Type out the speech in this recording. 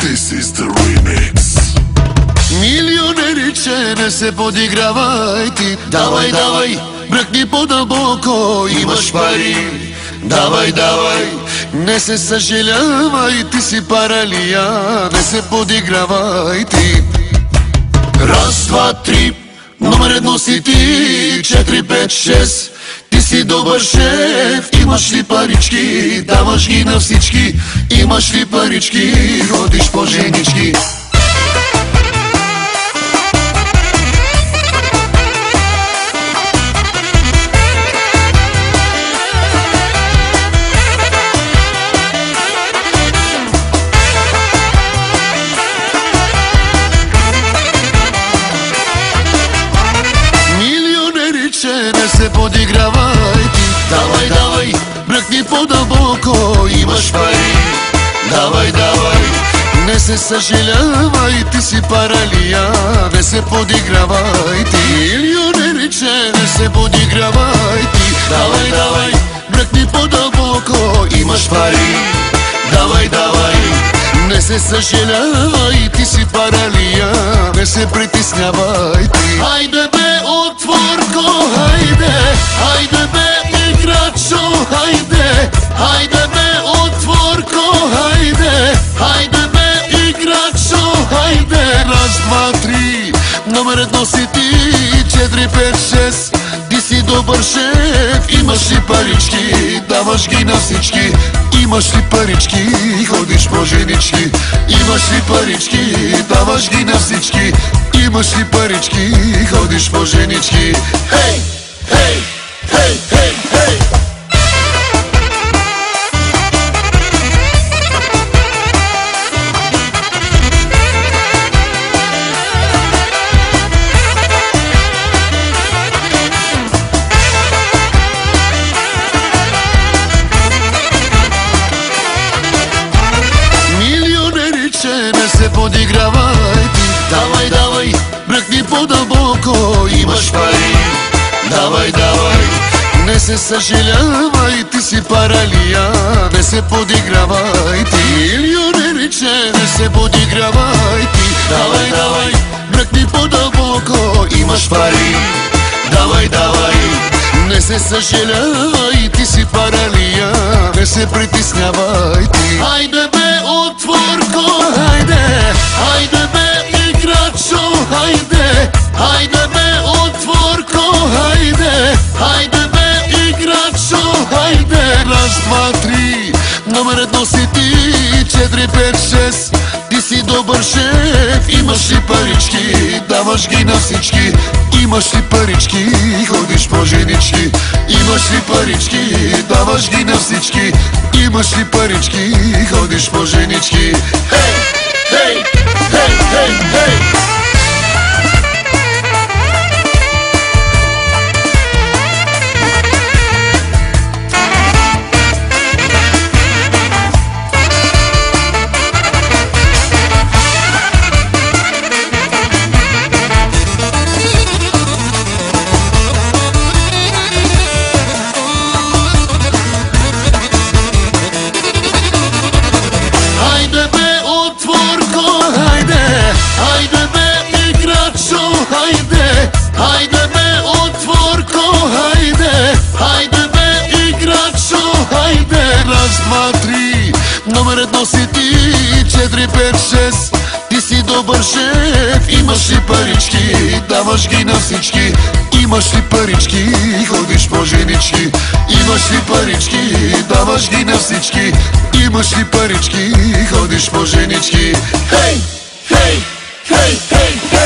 This is the remix. Милионериче, не се подигравай ти. Давай, давай, бръкни по-дълбоко, имаш пари. Давай, давай, не се съжалявай, ти си паралия. Не се подигравай ти. Раз, два, три, номер едно си ти. 4, 5, 6, ти си добър шеф. Имаш ли парички, даваш ги на всички. Имаш ли парички, ходиш по женички. Не се подигравай ти. Давай, давай, бръкни по-дълбоко, имаш пари. Давай, давай, не се съжалявай, ти си паралия. Не се подигравай ти. Милионериче, не се подигравай ти. Давай, давай, бръкни по-дълбоко, имаш пари. Давай, давай, не се съжалявай, ти си паралия. Не се притеснявай ти. Хайде бе, отворко, хайде. Хайде бе, играчо, хайде. Хайде бе, отворко, хайде. Хайде бе, играчо, хайде. Раз, два, три, номер едно си ти. 4, 5, 6, ти си добър шеф. Имаш ли парички, даваш ги на всички. Имаш ли парички, ходиш по женички. Имаш ли парички, даваш ги на всички. Имаш ли парички, ходиш по женички. Хей, хей, хей, хей, хей. Не се подигравай ти. Давай, давай, бръкни по-дълбоко, имаш пари. Давай, давай, не се съжалявай, ти си паралия. Не се подигравай ти. Милионериче, не се подигравай ти. Давай, давай, бръкни по-дълбоко, имаш пари. Давай, давай, не се съжалявай, ти си паралия. Не се притеснявай ти. Хайде бе, отворко, хайде. Хайде бе, играчо, хайде. Хайде бе, отворко, хайде. Хайде бе, играчо, хайде. Раз, два, три, номер едно си ти. 4, 5, 6, ти си добър шеф. Имаш ли парички, даваш ги на всички. Имаш ли парички, ходиш по женички. Имаш ли парички, даваш ги на всички. Имаш ли парички, ходиш по женички. Хей, хей, хей, хей, хей. Хайде бе, отворко, хайде. Хайде бе, играчо, хайде. Раз, два, три, номер едно си ти. 4, 5, 6, ти си добър шеф. Имаш ли парички, даваш ги на всички. Имаш ли парички, ходиш по женички. Имаш ли парички, даваш ги на всички. Имаш ли парички, ходиш по женички. Хей, хей, хей, хей, хей.